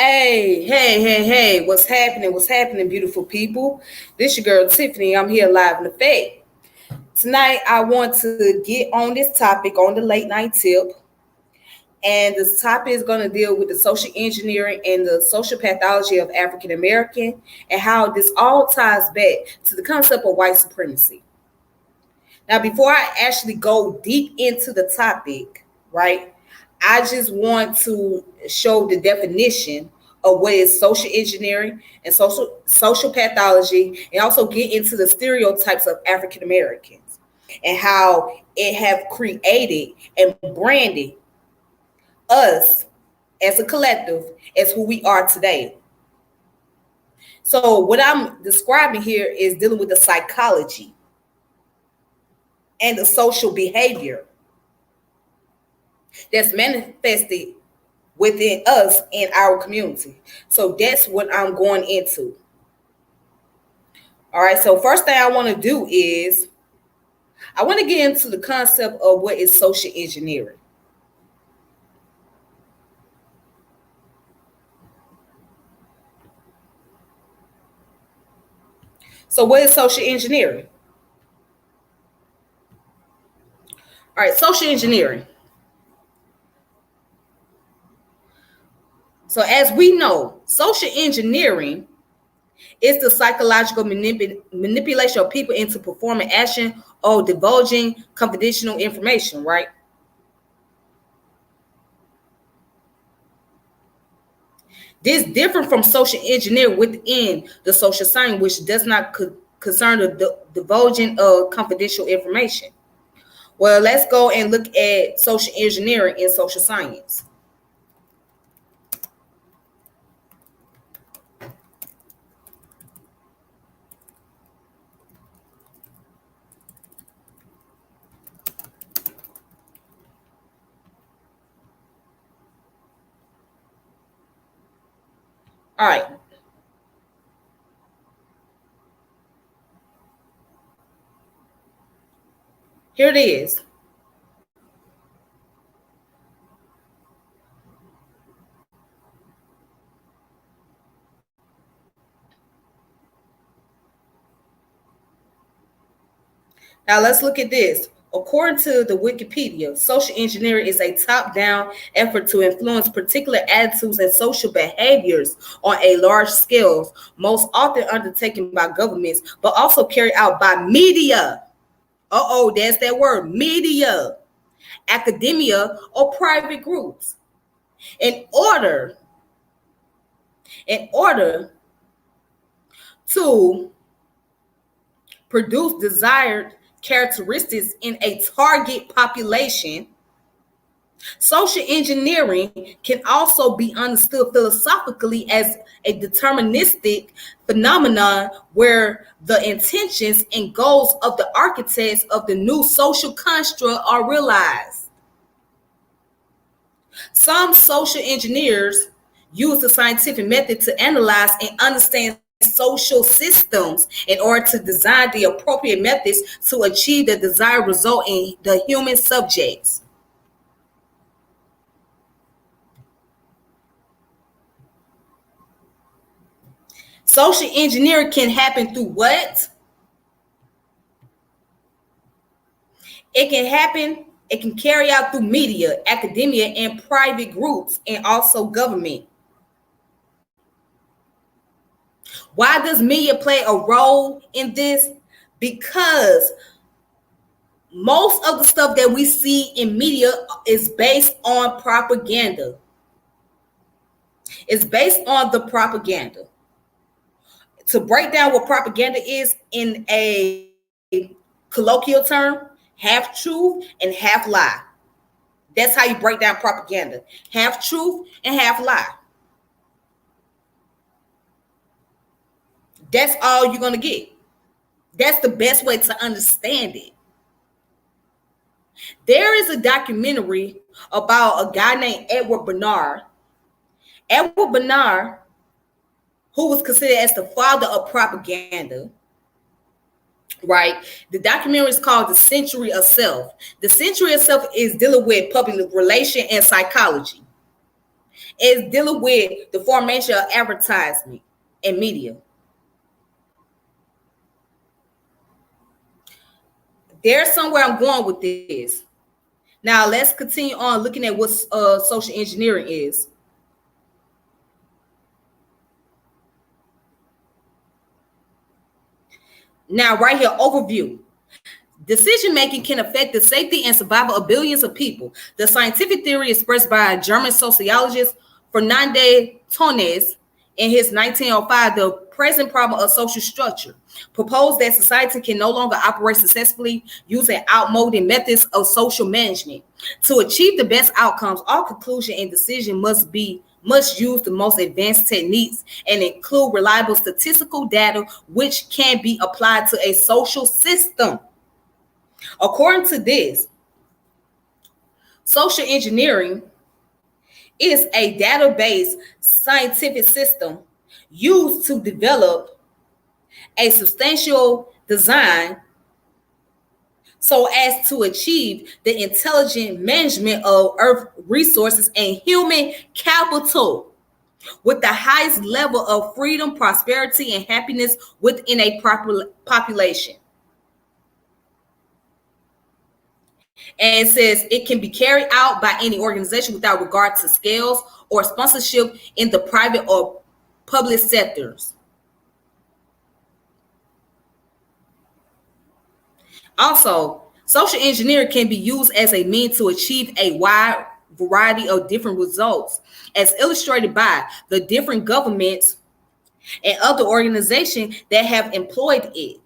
Hey, what's happening? What's happening, beautiful people? This your girl Tiffany. I'm here live in effect. Tonight, I want to get on this topic on the late night tip. And this topic is going to deal with the social engineering and the social pathology of African American and how this all ties back to the concept of white supremacy. Now, before I actually go deep into the topic, right, I just want to show the definition of what is social engineering and social pathology, and also get into the stereotypes of African Americans and how it have created and branded us as a collective as who we are today. So what I'm describing here is dealing with the psychology and the social behavior that's manifested within us and our community. So that's what I'm going into. All right, so first thing I want to do is I want to get into the concept of what is social engineering. So what is social engineering? All right, social engineering. So as we know, social engineering is the psychological manipulation of people into performing action or divulging confidential information, right? This different from social engineering within the social science, which does not concern the divulging of confidential information. Well, let's go and look at social engineering in social science. All right. Here it is. Now let's look at this. According to the Wikipedia, social engineering is a top-down effort to influence particular attitudes and social behaviors on a large scale, most often undertaken by governments, but also carried out by media. That's that word, media, academia, or private groups. In order to produce desired characteristics in a target population, social engineering can also be understood philosophically as a deterministic phenomenon where the intentions and goals of the architects of the new social construct are realized. Some social engineers use the scientific method to analyze and understand social systems in order to design the appropriate methods to achieve the desired result in the human subjects. Social engineering can happen through what? It can carry out through media, academia, and private groups, and also government. Why does media play a role in this? Because most of the stuff that we see in media is based on propaganda. It's based on the propaganda. To break down what propaganda is in a colloquial term, half truth and half lie. That's how you break down propaganda. Half truth and half lie. That's all you're going to get. That's the best way to understand it. There is a documentary about a guy named Edward Bernard. Edward Bernard, who was considered as the father of propaganda, right? The documentary is called The Century of Self. The Century of Self is dealing with public relation and psychology. It's dealing with the formation of advertisement and media. There's somewhere I'm going with this. Now let's continue on looking at what social engineering is. Now, right here, overview. Decision making can affect the safety and survival of billions of people. The scientific theory expressed by German sociologist Fernando Tones in his 1905, The Present Problem of Social Structure, proposed that society can no longer operate successfully using outmoded methods of social management. To achieve the best outcomes, all conclusion and decision must use the most advanced techniques and include reliable statistical data which can be applied to a social system. According to this, social engineering is a database scientific system used to develop a substantial design so as to achieve the intelligent management of earth resources and human capital with the highest level of freedom, prosperity, and happiness within a population. And it says it can be carried out by any organization without regard to scales or sponsorship in the private or public sectors. Also, social engineering can be used as a means to achieve a wide variety of different results, as illustrated by the different governments and other organizations that have employed it.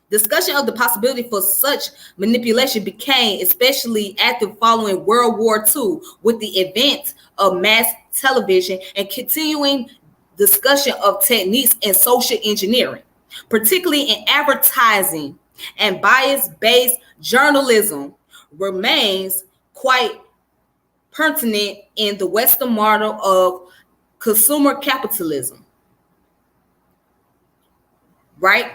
Discussion of the possibility for such manipulation became especially active following World War II with the advent of mass television and continuing discussion of techniques in social engineering, particularly in advertising and bias-based journalism, remains quite pertinent in the Western model of consumer capitalism. Right?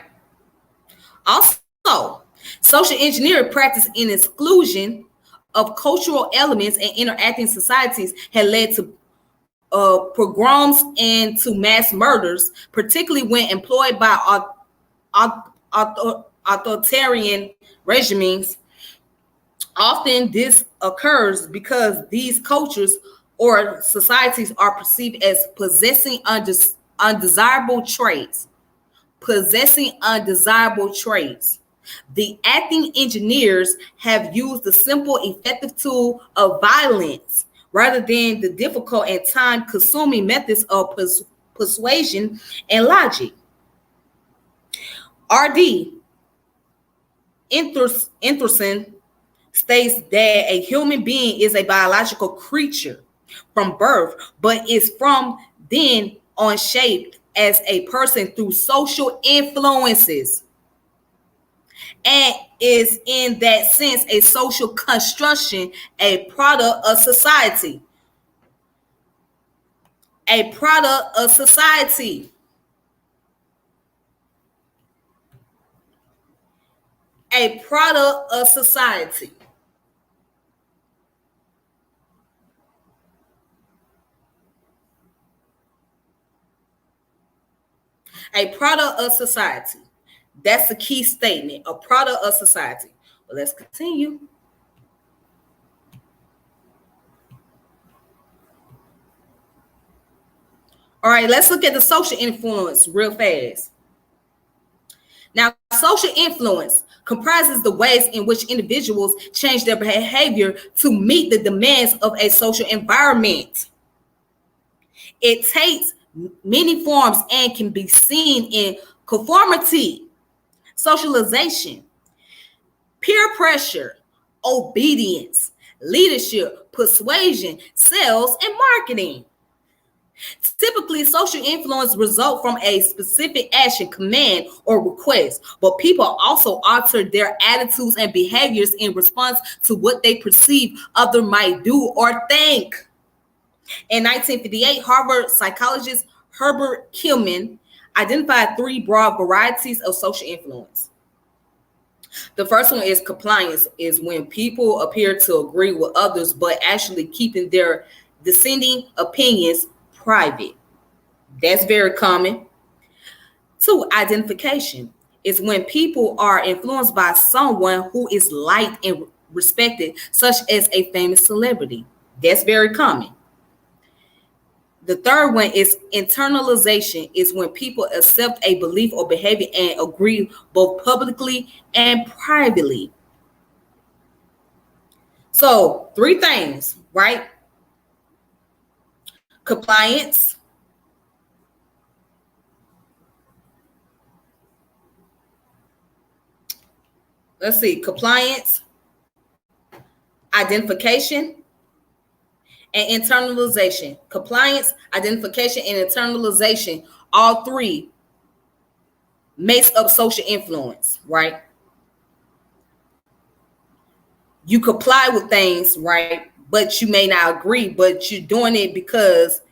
Also, social engineering practice in exclusion of cultural elements and interacting societies had led to pogroms and to mass murders, particularly when employed by authoritarian regimes. Often this occurs because these cultures or societies are perceived as possessing undesirable traits. The acting engineers have used the simple, effective tool of violence rather than the difficult and time-consuming methods of persuasion and logic. R.D. Anderson states that a human being is a biological creature from birth, but is from then on shaped as a person through social influences and is in that sense a social construction, a product of society. A product of society. A product of society. A product of society. That's the key statement, a product of society. But let's continue. All right, let's look at the social influence real fast. Now, social influence comprises the ways in which individuals change their behavior to meet the demands of a social environment. It takes many forms and can be seen in conformity, socialization, peer pressure, obedience, leadership, persuasion, sales, and marketing. Typically, social influence results from a specific action, command, or request, but people also alter their attitudes and behaviors in response to what they perceive others might do or think. In 1958, Harvard psychologist Herbert Kilman identified 3 broad varieties of social influence. The first one is compliance, is when people appear to agree with others, but actually keeping their dissenting opinions private. That's very common. 2, identification is when people are influenced by someone who is liked and respected, such as a famous celebrity. That's very common. The third one is internalization, is when people accept a belief or behavior and agree both publicly and privately. So 3 things, right? Compliance, compliance, identification, and internalization. Compliance, identification, and internalization, all 3 makes up social influence, right? You comply with things, right? But you may not agree, but you're doing it because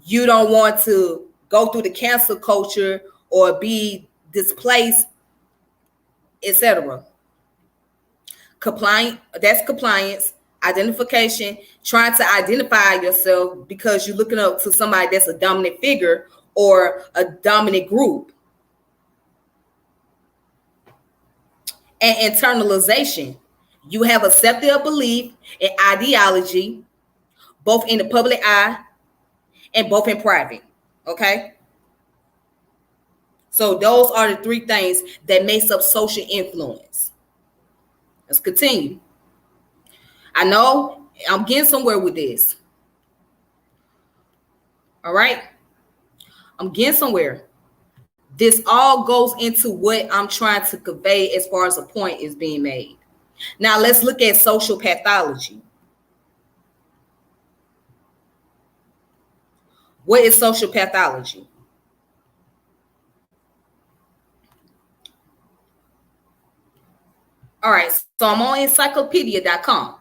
you don't want to go through the cancel culture or be displaced, etc. That's compliance. Identification, trying to identify yourself because you're looking up to somebody that's a dominant figure or a dominant group. And internalization, you have accepted a belief and ideology, both in the public eye and both in private. Okay? So those are the 3 things that makes up social influence. Let's continue. I know I'm getting somewhere with this. All right? I'm getting somewhere. This all goes into what I'm trying to convey as far as a point is being made. Now let's look at social pathology. What is social pathology? All right, so I'm on encyclopedia.com.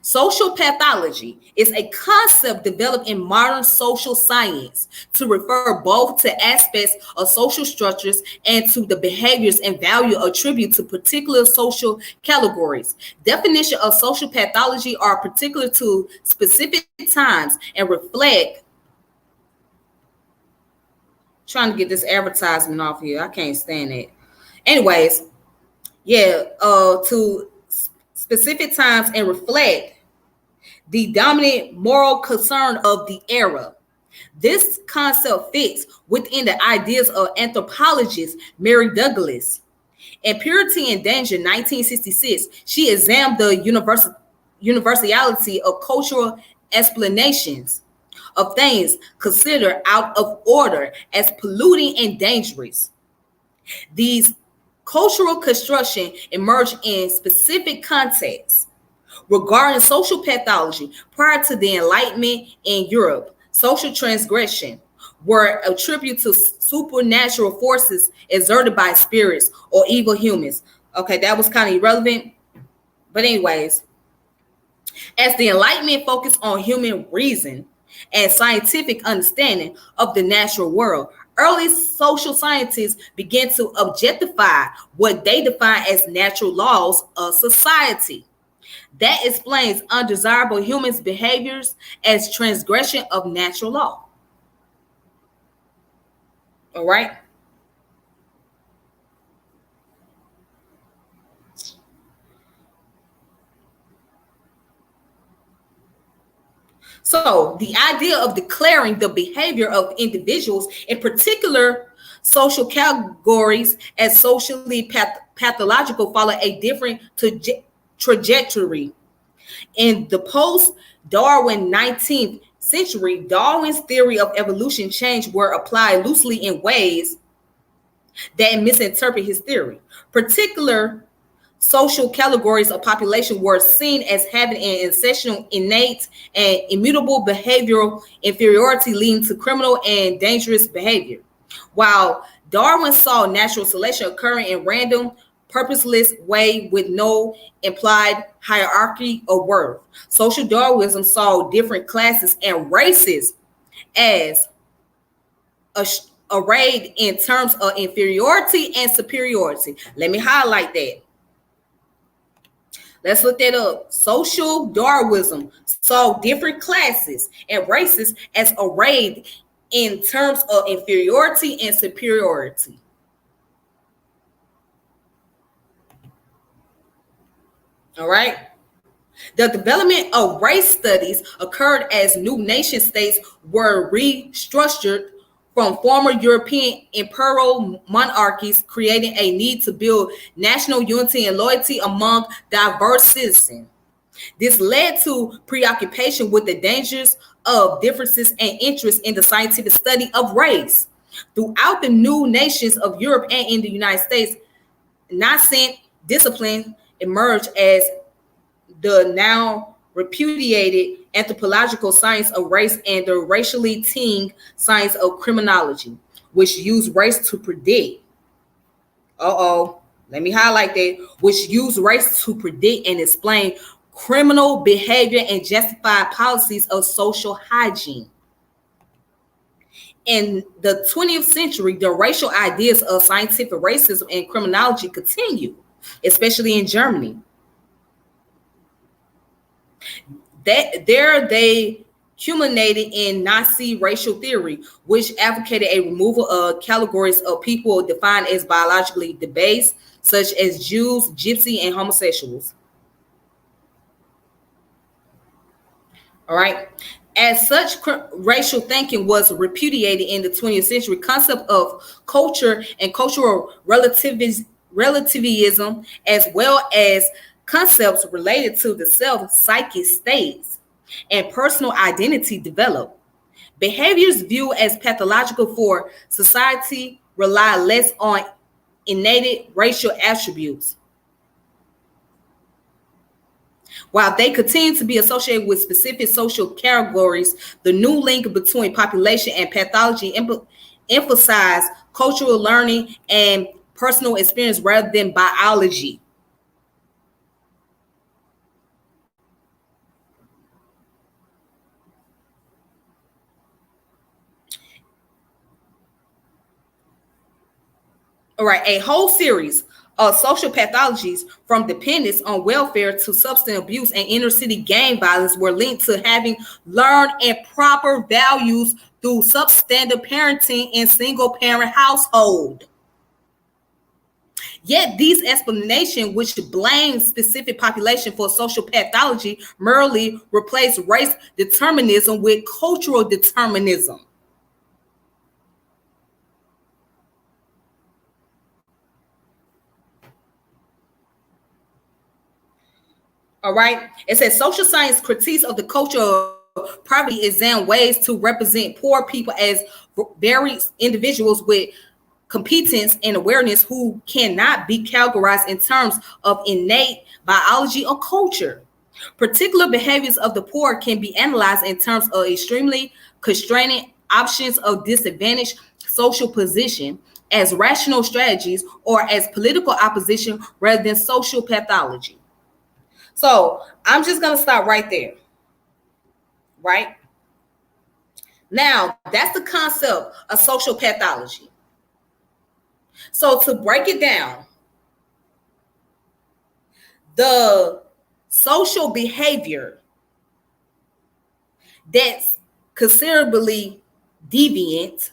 Social pathology is a concept developed in modern social science to refer both to aspects of social structures and to the behaviors and value attributed to particular social categories. Definition of social pathology are particular to specific times and reflect. Trying to get this advertisement off here. I can't stand it. Anyways, to specific times and reflect the dominant moral concern of the era. This concept fits within the ideas of anthropologist Mary Douglas. In Purity and Danger, 1966, she examined the universality of cultural explanations of things considered out of order as polluting and dangerous. These cultural construction emerged in specific contexts. Regarding social pathology, prior to the Enlightenment in Europe, social transgression were attributed to supernatural forces exerted by spirits or evil humans. Okay, that was kind of irrelevant. But anyways, as the Enlightenment focused on human reason and scientific understanding of the natural world, early social scientists began to objectify what they define as natural laws of society. That explains undesirable human behaviors as transgression of natural law. All right. So the idea of declaring the behavior of individuals, in particular social categories, as socially pathological, follow a different trajectory. In the post-Darwin 19th century, Darwin's theory of evolution change were applied loosely in ways that misinterpret his theory. Particular social categories of population were seen as having an essential, innate, and immutable behavioral inferiority leading to criminal and dangerous behavior. While Darwin saw natural selection occurring in random, purposeless way with no implied hierarchy of worth, social Darwinism saw different classes and races as arrayed in terms of inferiority and superiority. Let me highlight that. Let's look that up. Social Darwinism saw different classes and races as arrayed in terms of inferiority and superiority. All right. The development of race studies occurred as new nation states were restructured from former European imperial monarchies, creating a need to build national unity and loyalty among diverse citizens. This led to preoccupation with the dangers of differences and interests in the scientific study of race. Throughout the new nations of Europe and in the United States, nascent discipline emerged as the now repudiated anthropological science of race and the racially tinged science of criminology, which use race to predict. Let me highlight that. Which use race to predict and explain criminal behavior and justify policies of social hygiene. In the 20th century, the racial ideas of scientific racism and criminology continue, especially in Germany. They culminated in Nazi racial theory, which advocated a removal of categories of people defined as biologically debased, such as Jews, Gypsy, and homosexuals. All right. As such, racial thinking was repudiated in the 20th century. Concept of culture and cultural relativism, as well as concepts related to the self-psychic states and personal identity develop. Behaviors viewed as pathological for society rely less on innate racial attributes, while they continue to be associated with specific social categories. The new link between population and pathology emphasize cultural learning and personal experience rather than biology. All right, a whole series of social pathologies from dependence on welfare to substance abuse and inner city gang violence were linked to having learned improper values through substandard parenting in single parent household. Yet these explanations, which blame specific population for social pathology, merely replace race determinism with cultural determinism. All right. It says social science critiques of the culture of poverty examine ways to represent poor people as varied individuals with competence and awareness who cannot be categorized in terms of innate biology or culture. Particular behaviors of the poor can be analyzed in terms of extremely constraining options of disadvantaged social position as rational strategies or as political opposition rather than social pathology. So I'm just going to stop right there. Right? Now, that's the concept of social pathology. So to break it down, the social behavior that's considerably deviant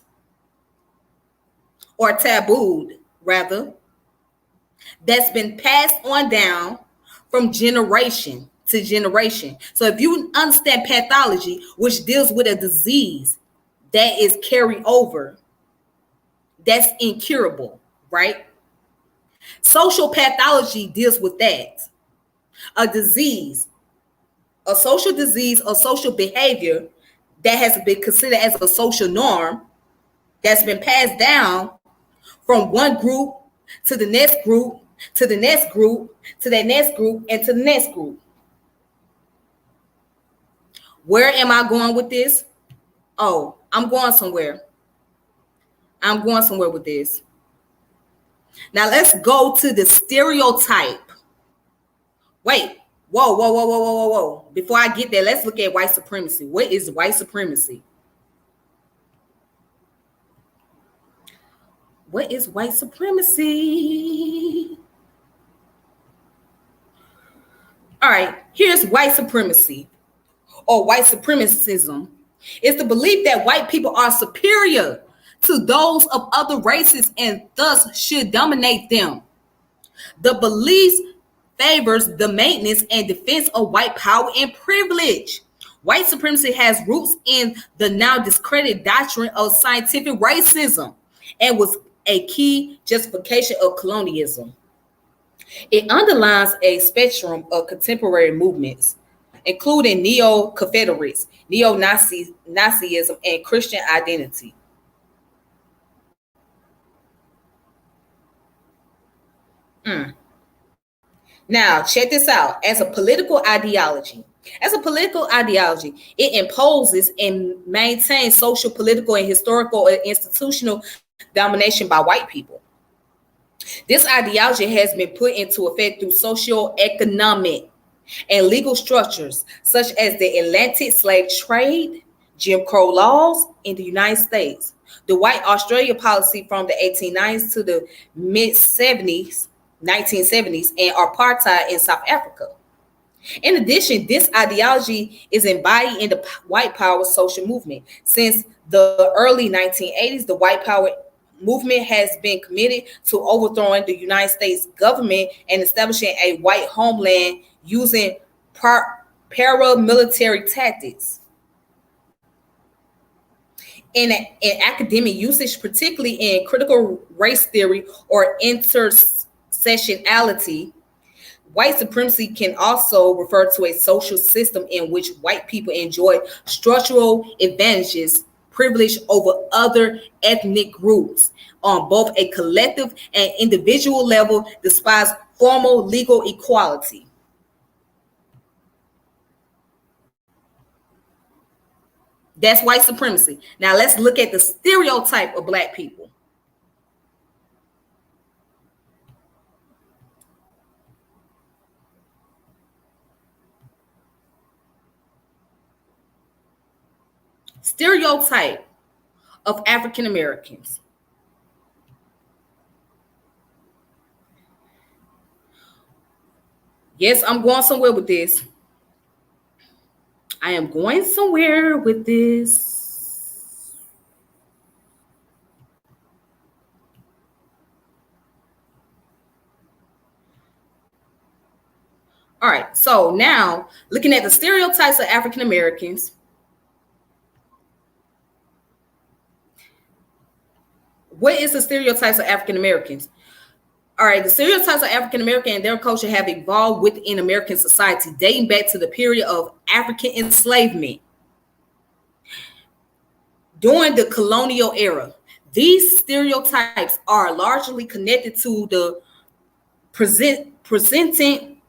or tabooed, rather, that's been passed on down from generation to generation. So if you understand pathology, which deals with a disease that is carried over, that's incurable, right? Social pathology deals with that. A disease, a social disease or social behavior that has been considered as a social norm that's been passed down from one group to the next group, to the next group, to the next group, and to the next group. Where am I going with this? Oh, I'm going somewhere. I'm going somewhere with this. Now let's go to the stereotype. Wait, whoa. Before I get there, let's look at white supremacy. What is white supremacy? What is white supremacy? Here's white supremacy or white supremacism. It's the belief that white people are superior to those of other races and thus should dominate them. The belief favors the maintenance and defense of white power and privilege. White supremacy has roots in the now discredited doctrine of scientific racism and was a key justification of colonialism. It underlines a spectrum of contemporary movements, including neo-Confederates, neo-Nazism, and Christian identity. Now, check this out. As a political ideology, it imposes and maintains social, political, and historical and institutional domination by white people. This ideology has been put into effect through social, economic, and legal structures such as the Atlantic slave trade, Jim Crow laws in the United States, the white Australia policy from the 1890s to the mid-70s, 1970s, and apartheid in South Africa. In addition, this ideology is embodied in the white power social movement. Since the early 1980s, the white power movement has been committed to overthrowing the United States government and establishing a white homeland using paramilitary tactics. In academic usage, particularly in critical race theory or intersectionality, white supremacy can also refer to a social system in which white people enjoy structural advantages, privilege over other ethnic groups on both a collective and individual level, despite formal legal equality. That's white supremacy. Now let's look at the stereotype of Black people. Stereotype of African Americans. Yes, I'm going somewhere with this. I am going somewhere with this. All right, so now looking at the stereotypes of African Americans. What is the stereotypes of African Americans? All right, the stereotypes of African American and their culture have evolved within American society, dating back to the period of African enslavement. During the colonial era, these stereotypes are largely connected to the presenting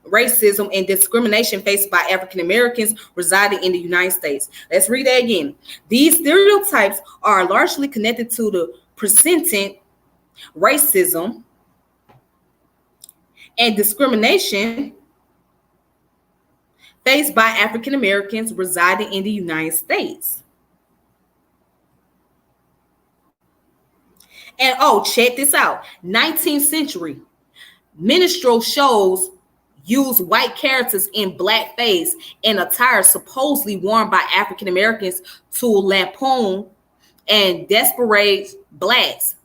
racism and discrimination faced by African Americans residing in the United States. Let's read that again. These stereotypes are largely connected to the presenting racism and discrimination faced by African Americans residing in the United States. And check this out. 19th century minstrel shows use white characters in blackface and attire supposedly worn by African Americans to lampoon and disparage blacks.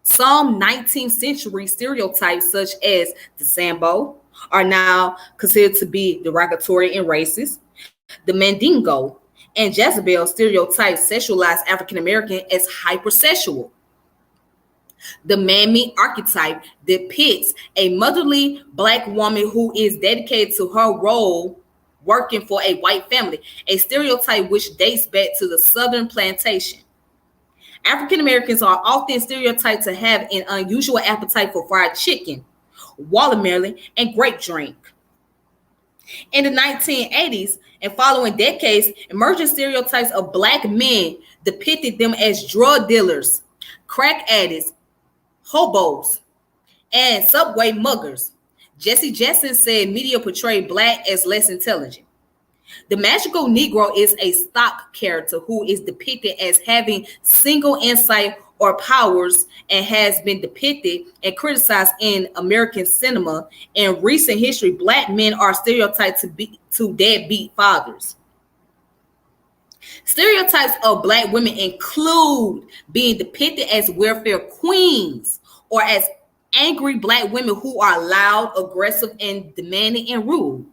Some 19th century stereotypes, such as the Sambo, are now considered to be derogatory and racist. The Mandingo and Jezebel stereotypes sexualize African American as hypersexual. The mammy archetype depicts a motherly Black woman who is dedicated to her role working for a white family, a stereotype which dates back to the Southern plantation. African Americans are often stereotyped to have an unusual appetite for fried chicken, watermelon, and grape drink. In the 1980s and following decades, emerging stereotypes of Black men depicted them as drug dealers, crack addicts, hobos, and subway muggers. Jesse Jackson said media portrayed Black as less intelligent. The magical Negro is a stock character who is depicted as having single insight or powers and has been depicted and criticized in American cinema. In recent history, Black men are stereotyped to deadbeat fathers. Stereotypes of Black women include being depicted as welfare queens or as angry Black women who are loud, aggressive, and demanding and rude.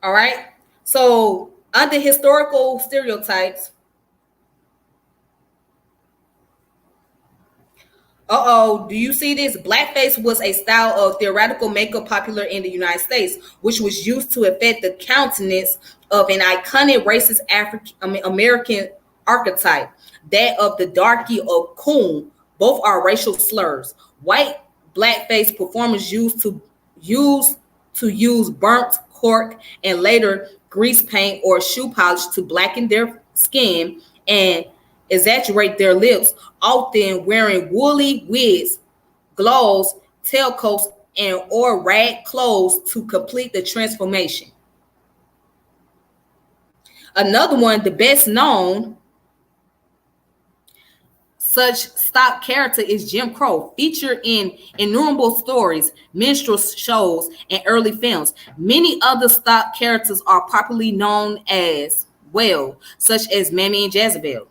All right. So, under historical stereotypes, do you see this? Blackface was a style of theatrical makeup popular in the United States, which was used to affect the countenance of an iconic racist American archetype, that of the darky or coon. Both are racial slurs. White blackface performers use burnt cork and later grease paint or shoe polish to blacken their skin and exaggerate their lips, often wearing woolly wigs, gloves, tailcoats, and or rag clothes to complete the transformation. Another one, the best known such stock character is Jim Crow, featured in innumerable stories, minstrel shows, and early films. Many other stock characters are popularly known as well, such as Mammy and Jezebel.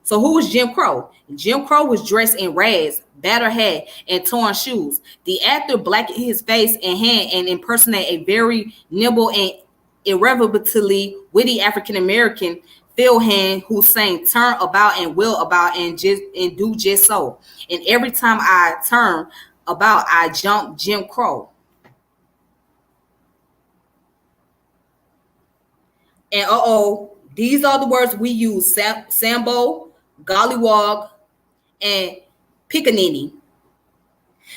So who was Jim Crow? Jim Crow was dressed in rags, battered hat, and torn shoes. The actor blackened his face and hand and impersonated a very nimble and irreverently witty African-American field hand who sang "Turn about and will about and do just so." And every time I turn about, I jump Jim Crow. And these are the words we use: Sambo, Gollywog, and Pickaninny.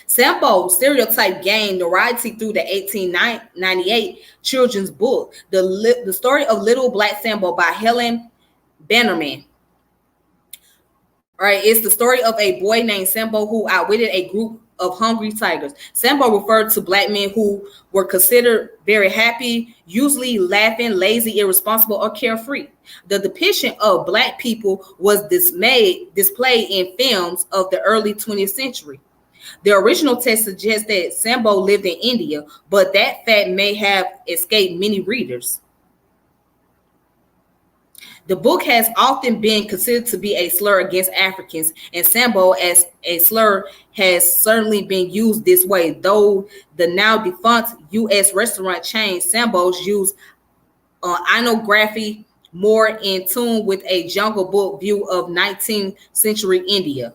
Sambo stereotype gained notoriety through the 1898 children's book, The Story of Little Black Sambo by Helen Bannerman. All right, it's the story of a boy named Sambo who outwitted a group of hungry tigers. Sambo referred to Black men who were considered very happy, usually laughing, lazy, irresponsible, or carefree. The depiction of Black people was displayed in films of the early 20th century. The original text suggests that Sambo lived in India, but that fact may have escaped many readers. The book has often been considered to be a slur against Africans, and Sambo as a slur has certainly been used this way, though the now defunct U.S. restaurant chain Sambo's use iconography more in tune with a Jungle Book view of 19th century India.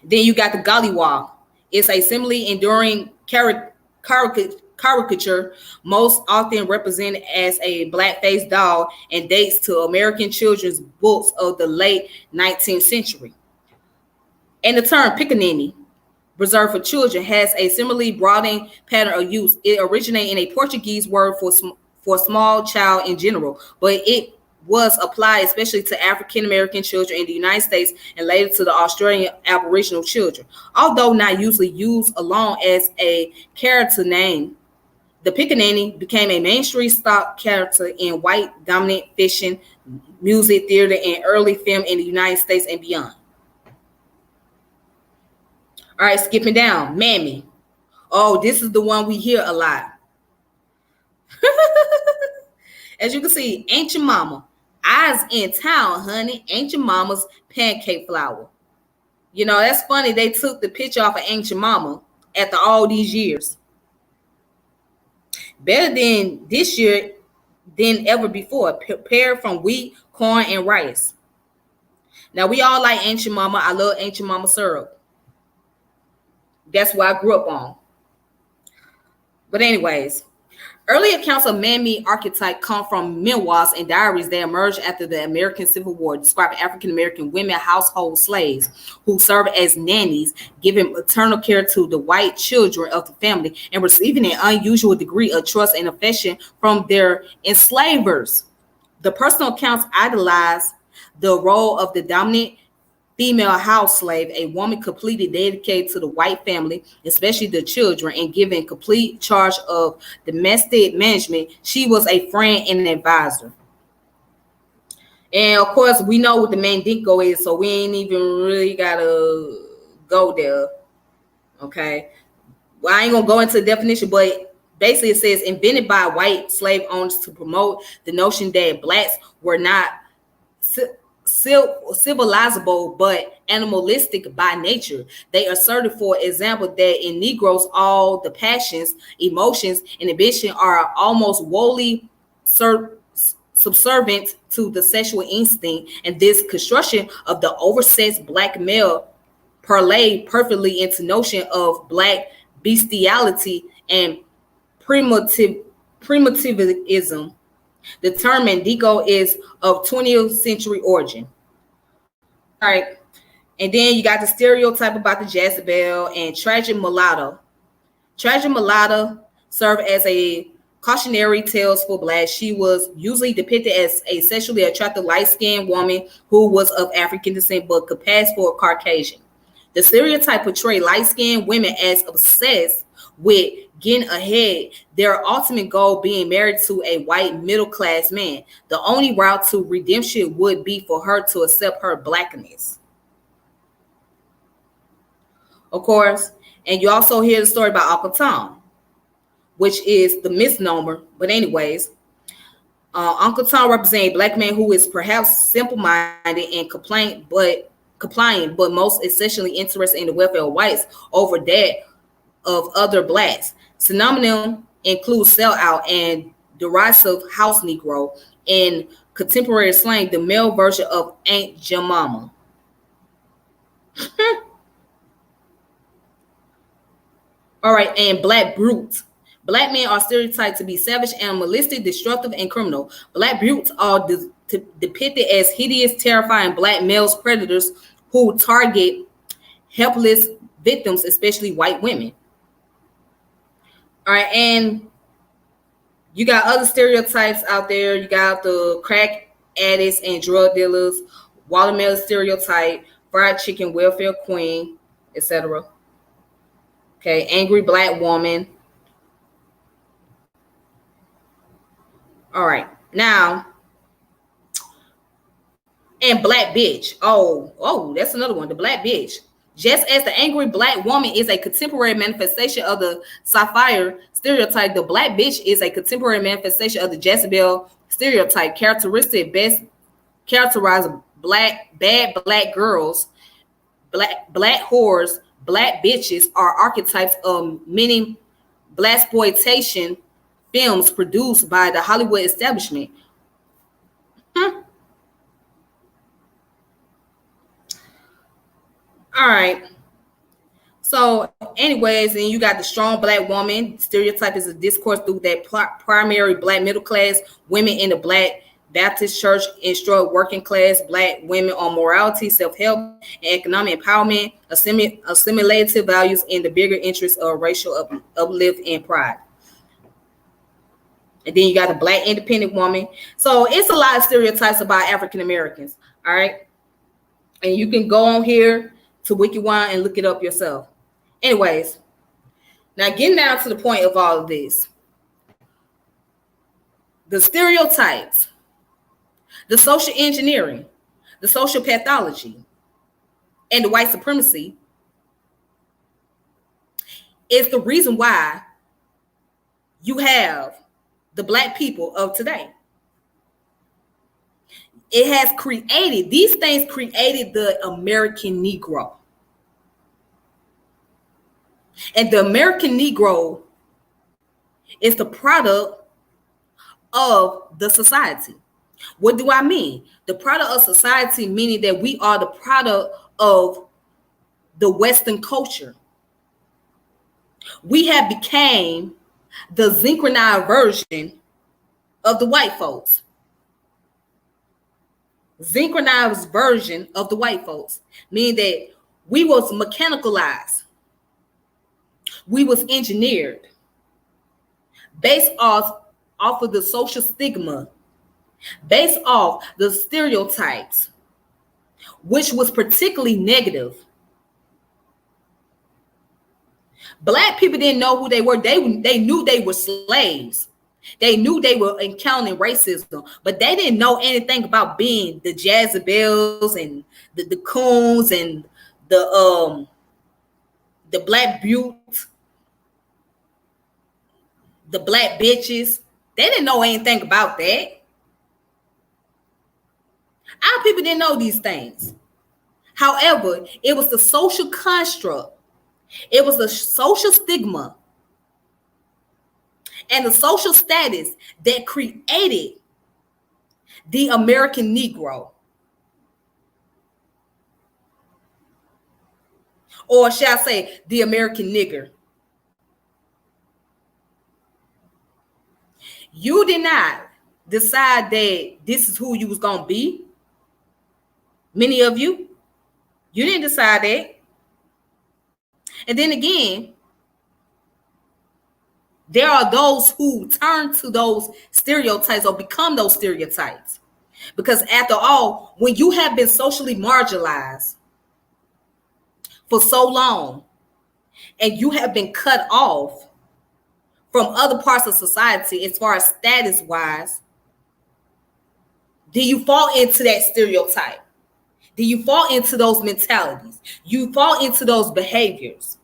Then you got the Gollywog. It's a similarly enduring caricature, most often represented as a blackface doll, and dates to American children's books of the late 19th century. And the term Pickaninny, reserved for children, has a similarly broadening pattern of use. It originated in a Portuguese word for small child in general, but it was applied especially to African-American children in the United States and later to the Australian Aboriginal children. Although not usually used alone as a character name, the Pickaninny became a mainstream stock character in white dominant fiction, music, theater, and early film in the United States and beyond. All right, skipping down, Mammy. Oh, this is the one we hear a lot. As you can see, Ancient Mama. I's in town, honey. Ancient Mama's pancake flour. You know, that's funny. They took the picture off of Ancient Mama after all these years. Better than this year than ever before. Prepared from wheat, corn, and rice. Now, we all like Ancient Mama. I love Ancient Mama syrup. That's what I grew up on. But anyways, early accounts of Mammy archetype come from memoirs and diaries that emerged after the American Civil War, describing African-American women household slaves who served as nannies, giving maternal care to the white children of the family and receiving an unusual degree of trust and affection from their enslavers. The personal accounts idolize the role of the dominant female house slave, a woman completely dedicated to the white family, especially the children, and given complete charge of domestic management. She was a friend and an advisor. And of course, we know what the Mandingo is, so we ain't even really gotta go there. Okay. Well, I ain't gonna go into the definition, but basically it says invented by white slave owners to promote the notion that blacks were not civilizable but animalistic by nature. They asserted, for example, that in Negroes all the passions, emotions, and ambition are almost wholly subservient to the sexual instinct, and this construction of the oversexed black male parlayed perfectly into notion of black bestiality and primitivism. The term Mandingo is of 20th century origin. All right. And then you got the stereotype about the Jezebel and tragic mulatto. Tragic mulatto served as a cautionary tales for blacks. She was usually depicted as a sexually attractive light-skinned woman who was of African descent but could pass for a Caucasian. The stereotype portrayed light-skinned women as obsessed with getting ahead, their ultimate goal being married to a white middle-class man. The only route to redemption would be for her to accept her blackness. Of course, and you also hear the story about Uncle Tom, which is the misnomer. But anyways, Uncle Tom represents a black man who is perhaps simple-minded and compliant, but most essentially interested in the welfare of whites over that of other blacks. Synonym includes sellout and derisive house Negro. In contemporary slang, the male version of Aunt Jemima. All right, and black brutes. Black men are stereotyped to be savage, animalistic, destructive, and criminal. Black brutes are depicted as hideous, terrifying black males predators who target helpless victims, especially white women. All right, and you got other stereotypes out there. You got the crack addicts and drug dealers, watermelon stereotype, fried chicken welfare queen, etc. Okay, angry black woman. All right, now, and black bitch. Oh, that's another one. The black bitch. Just as the angry black woman is a contemporary manifestation of the sapphire stereotype, the black bitch is a contemporary manifestation of the Jezebel stereotype. Characteristic best characterize bad black girls, black whores, black bitches are archetypes of many blaxploitation films produced by the Hollywood establishment. All right. So, anyways, and you got the strong black woman stereotype is a discourse through that primary black middle class women in the Black Baptist Church instruct working class black women on morality, self-help, and economic empowerment, assimilative values, and the bigger interests of racial uplift and pride. And then you got the black independent woman. So it's a lot of stereotypes about African Americans. All right. And you can go on here to WikiWine and look it up yourself. Anyways, now getting down to the point of all of this, the stereotypes, the social engineering, the social pathology, and the white supremacy is the reason why you have the black people of today. It has created, these things created the American Negro. And the American Negro is the product of the society. What do I mean? The product of society, meaning that we are the product of the Western culture. We have become the synchronized version of the white folks. Synchronized version of the white folks, meaning that we was mechanicalized. We was engineered based off of the social stigma, based off the stereotypes, which was particularly negative. Black people didn't know who they were. They knew they were slaves. They knew they were encountering racism, but they didn't know anything about being the Jezebels and the coons and the black buttes, the black bitches. They didn't know anything about that. Our people didn't know these things. However, it was the social construct, it was the social stigma, and the social status that created the American Negro. Or shall I say, the American nigger. You did not decide that this is who you was going to be. Many of you didn't decide that. And then again, there are those who turn to those stereotypes or become those stereotypes. Because after all, when you have been socially marginalized for so long and you have been cut off from other parts of society as far as status wise, do you fall into that stereotype? Do you fall into those mentalities? You fall into those behaviors.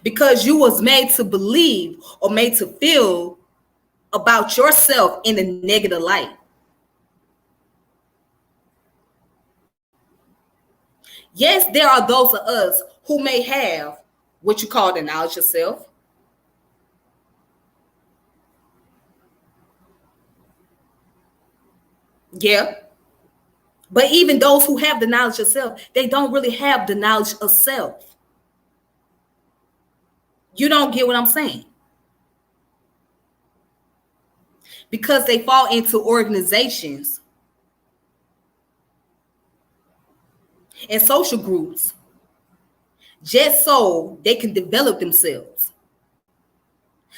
Because you was made to believe or made to feel about yourself in a negative light. Yes, there are those of us who may have what you call the knowledge of self. Yeah. But even those who have the knowledge of self, they don't really have the knowledge of self. You don't get what I'm saying? Because they fall into organizations and social groups just so they can develop themselves.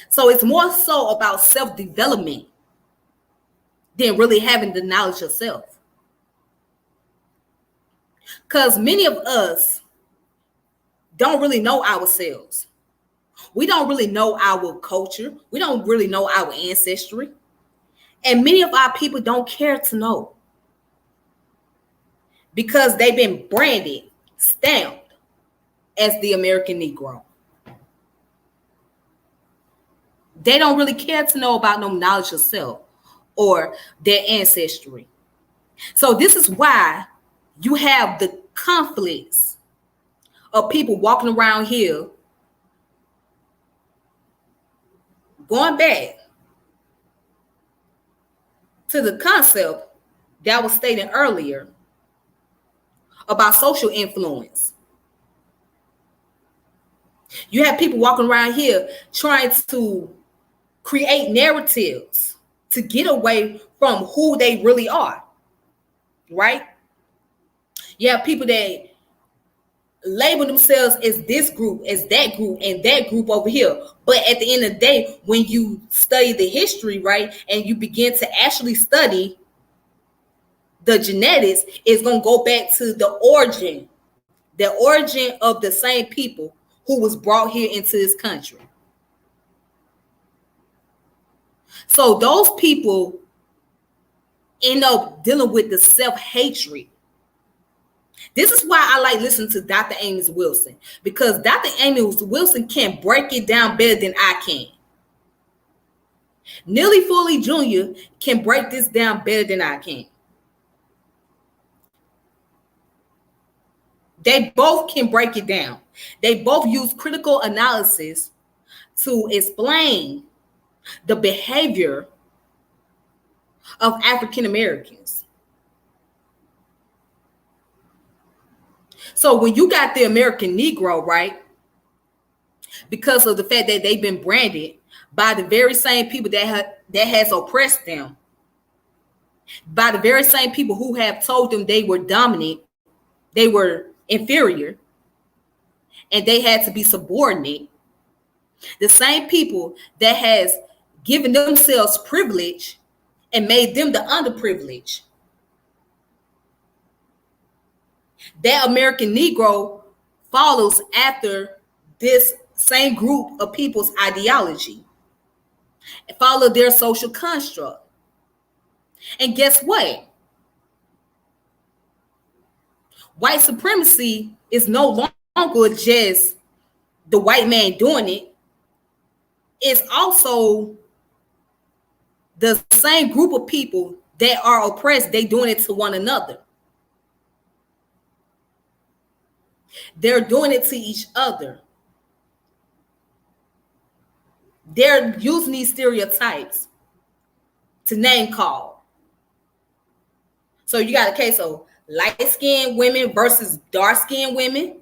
So it's more so about self-development than really having the knowledge of self. Because many of us don't really know ourselves. We don't really know our culture. We don't really know our ancestry. And many of our people don't care to know. Because they've been branded, stamped as the American Negro. They don't really care to know about no knowledge of self or their ancestry. So this is why you have the conflicts of people walking around here going back to the concept that was stated earlier about social influence. You have people walking around here trying to create narratives to get away from who they really are, right? You have people that label themselves as this group, as that group, and that group over here. But at the end of the day, when you study the history, right, and you begin to actually study the genetics, it's going to go back to the origin of the same people who was brought here into this country. So those people end up dealing with the self-hatred. This is why I like listening to Dr. Amos Wilson, because Dr. Amos Wilson can break it down better than I can. Neely Foley Jr. can break this down better than I can. They both can break it down. They both use critical analysis to explain the behavior of African Americans. So when you got the American Negro, right, because of the fact that they've been branded by the very same people that has oppressed them, by the very same people who have told them they were dominant, they were inferior, and they had to be subordinate, the same people that has given themselves privilege and made them the underprivileged. That American Negro follows after this same group of people's ideology, follow their social construct. And guess what? White supremacy is no longer just the white man doing it. It's also the same group of people that are oppressed. They doing it to one another. They're doing it to each other. They're using these stereotypes to name call. So you got a case of light-skinned women versus dark-skinned women,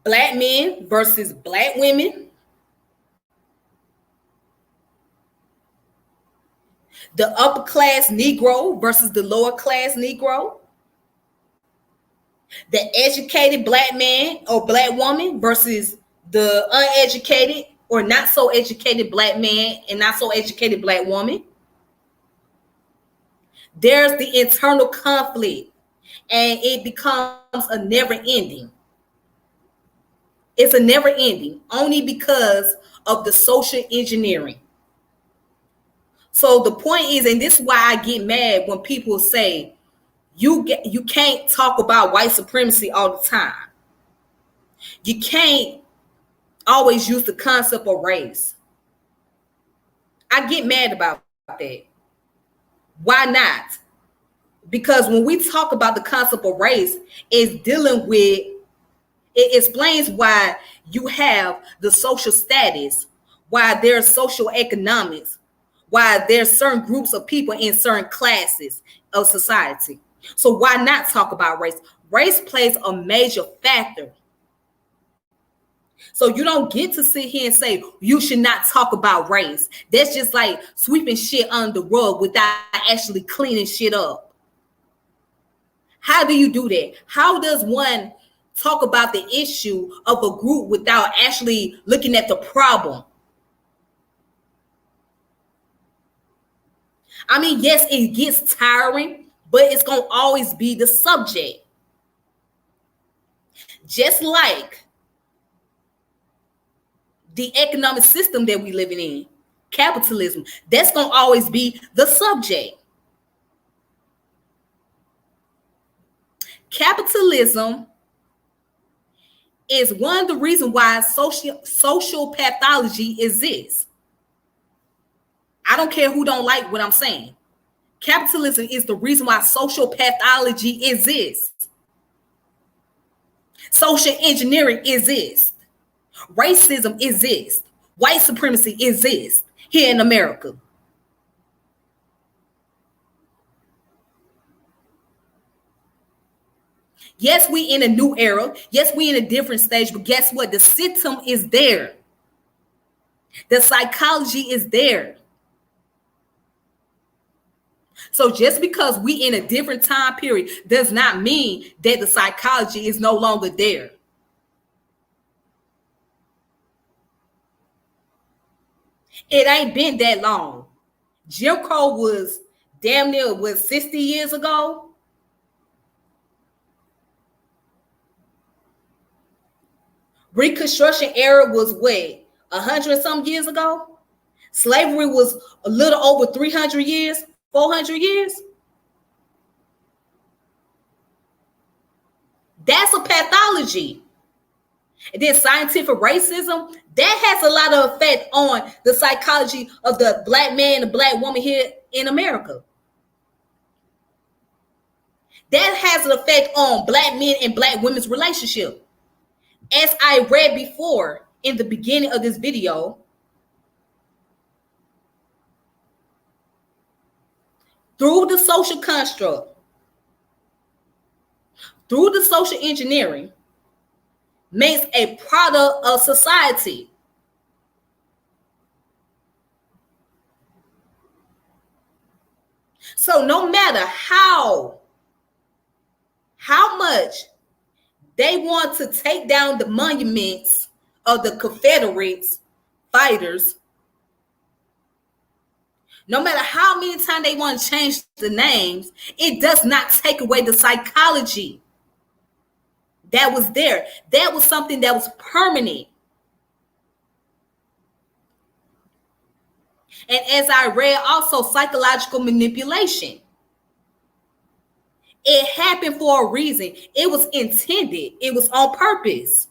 black men versus black women, the upper class Negro versus the lower class Negro, the educated black man or black woman versus the uneducated or not so educated black man and not so educated black woman. There's the internal conflict, and it becomes a never ending. It's a never ending only because of the social engineering. So the point is, and this is why I get mad when people say you can't talk about white supremacy all the time. You can't always use the concept of race. I get mad about that. Why not? Because when we talk about the concept of race, it's dealing with, it explains why you have the social status, why there's social economics, why there's certain groups of people in certain classes of society. So why not talk about race? Race plays a major factor. So you don't get to sit here and say you should not talk about race. That's just like sweeping shit under the rug without actually cleaning shit up. How do you do that? How does one talk about the issue of a group without actually looking at the problem? I mean, yes, it gets tiring, but it's going to always be the subject. Just like the economic system that we living in, capitalism, that's going to always be the subject. Capitalism is one of the reasons why social pathology exists. I don't care who don't like what I'm saying. Capitalism is the reason why social pathology exists. Social engineering exists. Racism exists. White supremacy exists here in America. Yes, we in a new era. Yes, we in a different stage, but guess what? The system is there. The psychology is there. So just because we in a different time period does not mean that the psychology is no longer there. It ain't been that long. Jim Crow was damn near 60 years ago. Reconstruction era was 100 some years ago. Slavery was a little over 300 years, 400 years. That's a pathology. And then scientific racism, that has a lot of effect on the psychology of the black man and the black woman here in America. That has an effect on black men and black women's relationship. As I read before in the beginning of this video, through the social construct, through the social engineering, makes a product of society. So no matter how much they want to take down the monuments of the Confederates fighters, no matter how many times they want to change the names, it does not take away the psychology. that was there. That was something that was permanent. And as I read, also psychological manipulation. It happened for a reason. It was intended. It was on purpose.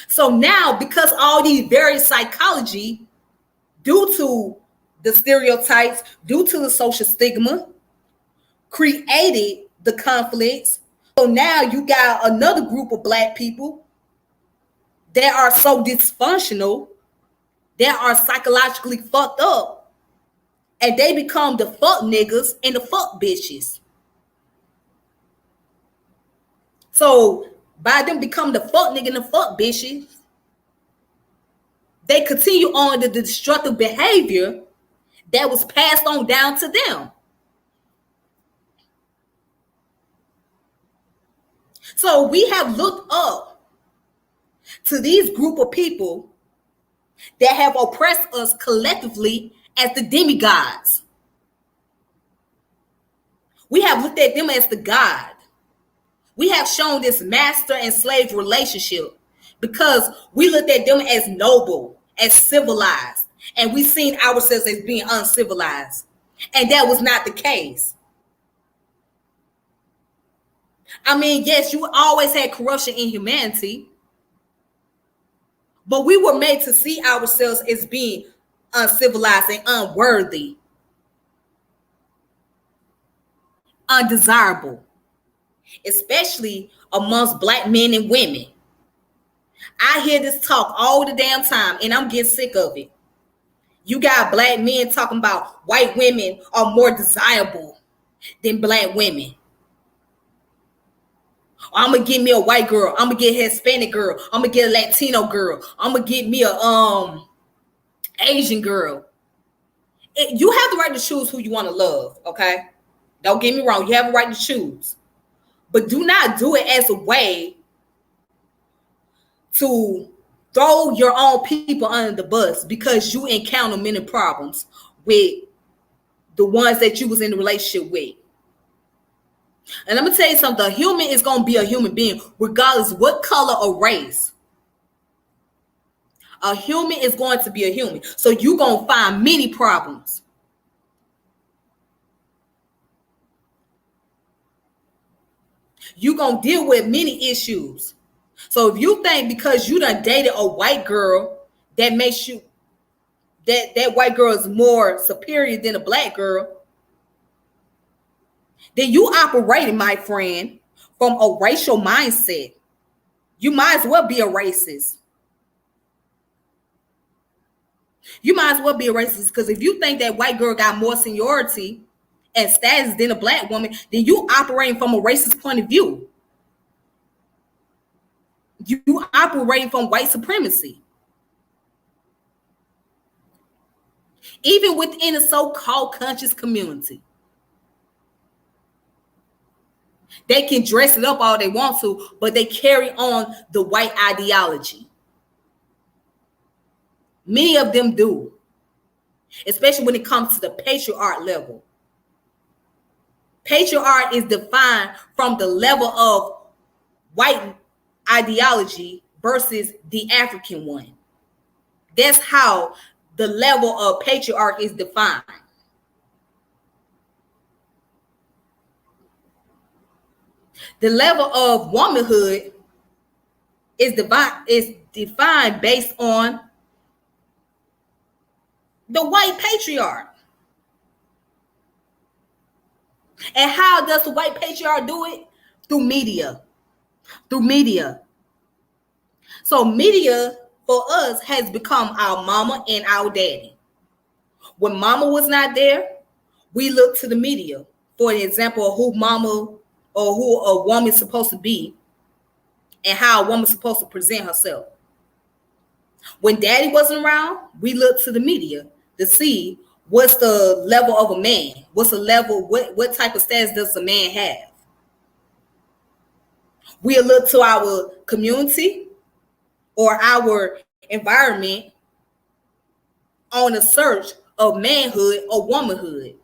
So now, because all these various psychology, due to the stereotypes, due to the social stigma, created the conflicts. So now you got another group of Black people that are so dysfunctional, that are psychologically fucked up, and they become the fuck niggas and the fuck bitches. So by them becoming the fuck nigga and the fuck bitches, they continue on the destructive behavior that was passed on down to them. So we have looked up to these group of people that have oppressed us collectively as the demigods. We have looked at them as the God. We have shown this master and slave relationship because we looked at them as noble, as civilized, and we seen ourselves as being uncivilized. And that was not the case. I mean, yes, you always had corruption in humanity, but we were made to see ourselves as being uncivilized and unworthy, undesirable, especially amongst Black men and women. I hear this talk all the damn time, and I'm getting sick of it. You got Black men talking about white women are more desirable than Black women. I'm gonna get me a white girl. I'm gonna get a Hispanic girl. I'm gonna get a Latino girl. I'm gonna get me a Asian girl. You have the right to choose who you want to love. Okay, don't get me wrong. You have a right to choose, but do not do it as a way to throw your own people under the bus because you encounter many problems with the ones that you was in a relationship with. And I'm gonna tell you something, a human is gonna be a human being regardless what color or race. A human is going to be a human. So you're gonna find many problems. You're gonna deal with many issues. So if you think because you done dated a white girl that makes you that white girl is more superior than a Black girl, then you operating, my friend, from a racial mindset. You might as well be a racist. You might as well be a racist because if you think that white girl got more seniority and status than a Black woman, then you operating from a racist point of view. You operating from white supremacy. Even within a so-called conscious community. They can dress it up all they want to, but they carry on the white ideology. Many of them do, especially when it comes to the patriarch level. Patriarch is defined from the level of white ideology versus the African one. That's how the level of patriarch is defined. The level of womanhood is defined based on the white patriarch. And how does the white patriarch do it? Through media. Through media. So media for us has become our mama and our daddy. When mama was not there, we look to the media for an example of who mama or who a woman's supposed to be and how a woman's supposed to present herself. When daddy wasn't around, we look to the media to see what's the level of a man. What's the level, what type of status does a man have? We'll look to our community or our environment on a search of manhood or womanhood.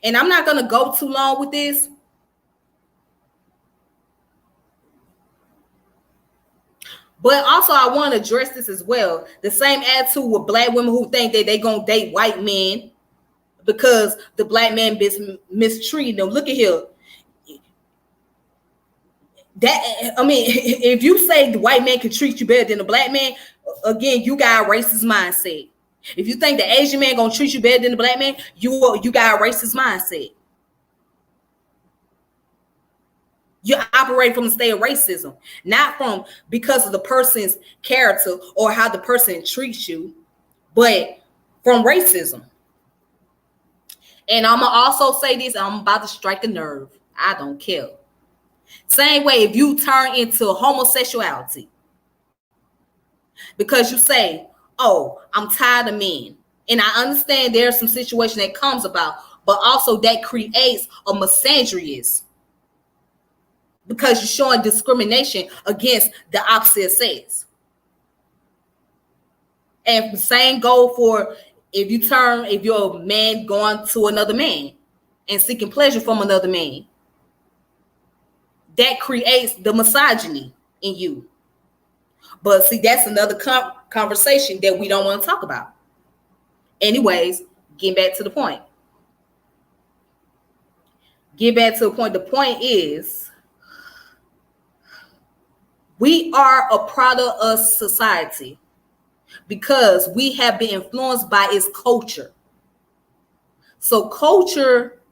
And I'm not going to go too long with this, But also, I want to address this as well. The same attitude with black women who think that they gonna date white men because the black man mistreating them. Look at here. That, I mean, if you say the white man can treat you better than the black man, again, you got a racist mindset. If you think the Asian man gonna treat you better than the black man, you got a racist mindset. You operate from a state of racism, not from because of the person's character or how the person treats you, but from racism. And I'm gonna also say this, I'm about to strike a nerve. I don't care. Same way if you turn into homosexuality because you say, oh, I'm tired of men. And I understand there's some situation that comes about, but also that creates a misandrous because you're showing discrimination against the opposite sex. And the same go for if you're a man going to another man and seeking pleasure from another man. That creates the misogyny in you. But see, that's another conversation that we don't want to talk about. Anyways, getting back to the point. The point is, we are a product of society because we have been influenced by its culture. So culture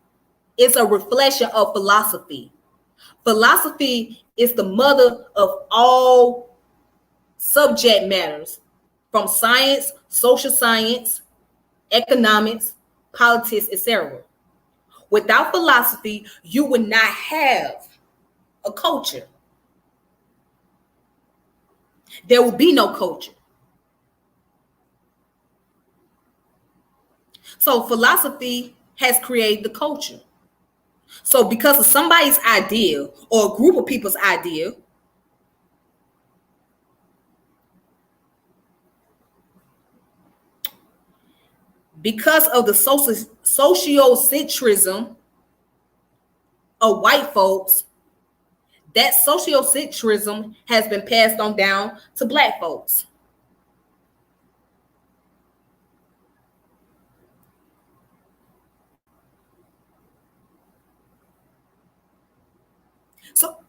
is a reflection of philosophy. Philosophy is the mother of all subject matters, from science, social science, economics, politics, etc. Without philosophy, you would not have a culture. There will be no culture. So philosophy has created the culture. So because of somebody's idea or a group of people's idea, because of the sociocentrism of white folks, that sociocentrism has been passed on down to black folks.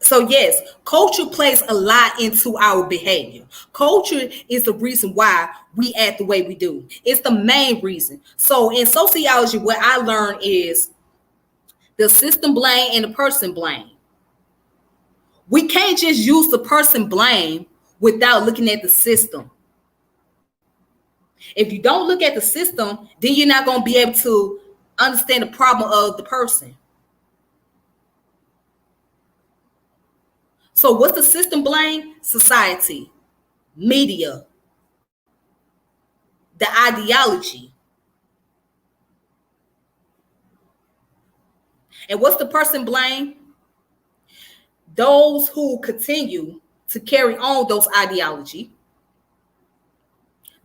So yes, culture plays a lot into our behavior. Culture is the reason why we act the way we do. It's the main reason. So in sociology, what I learned is the system blame and the person blame. We can't just use the person blame without looking at the system. If you don't look at the system, then you're not going to be able to understand the problem of the person. So what's the system blame? Society, media, the ideology. And what's the person blame? Those who continue to carry on those ideology,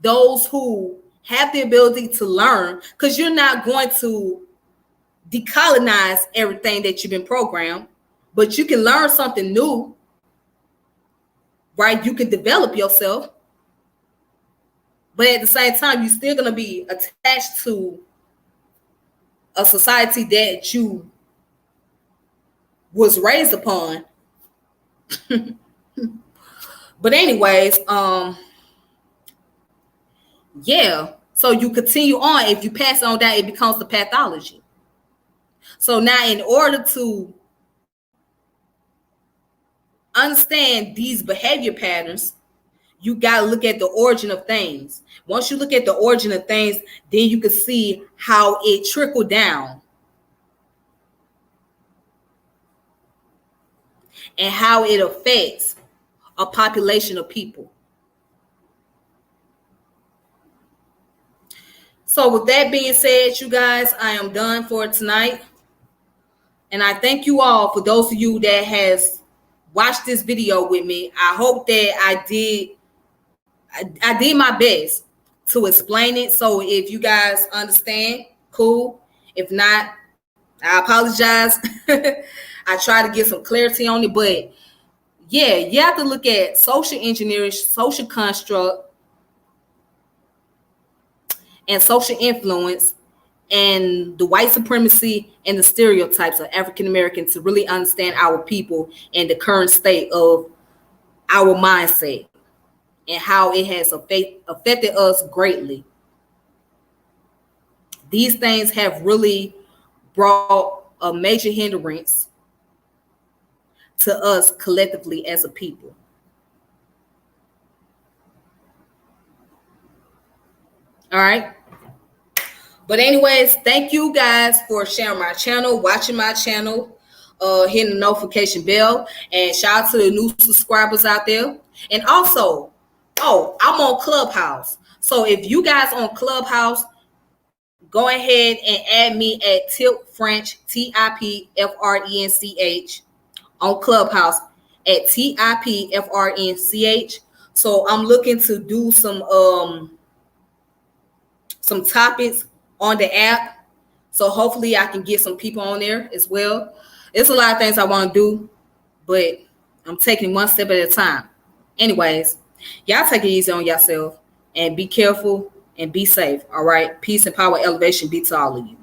those who have the ability to learn, because you're not going to decolonize everything that you've been programmed, but you can learn something new. Right? You can develop yourself, but at the same time, you're still going to be attached to a society that you was raised upon. But anyways, yeah. So you continue on. If you pass on that, it becomes the pathology. So now, in order to understand these behavior patterns, you got to look at the origin of things. Once you look at the origin of things, then you can see how it trickled down and how it affects a population of people. So with that being said, you guys, I am done for tonight. And I thank you all for those of you that has watched this video with me. I hope that I did my best to explain it. So if you guys understand, cool. If not, I apologize. I try to get some clarity on it, but yeah, you have to look at social engineering, social construct, and social influence, and the white supremacy and the stereotypes of African Americans to really understand our people and the current state of our mindset and how it has affected us greatly. These things have really brought a major hindrance to us collectively as a people. All right. But anyways, thank you guys for sharing my channel, watching my channel, hitting the notification bell, and shout out to the new subscribers out there. And also, oh, I'm on Clubhouse. So if you guys on Clubhouse, go ahead and add me at Tip French, TIPFRENCH on Clubhouse at TIPFRNCH. So I'm looking to do some topics on the app. So hopefully I can get some people on there as well. It's a lot of things I want to do, but I'm taking one step at a time. Anyways, y'all take it easy on yourself and be careful and be safe. All right. Peace and power, elevation be to all of you.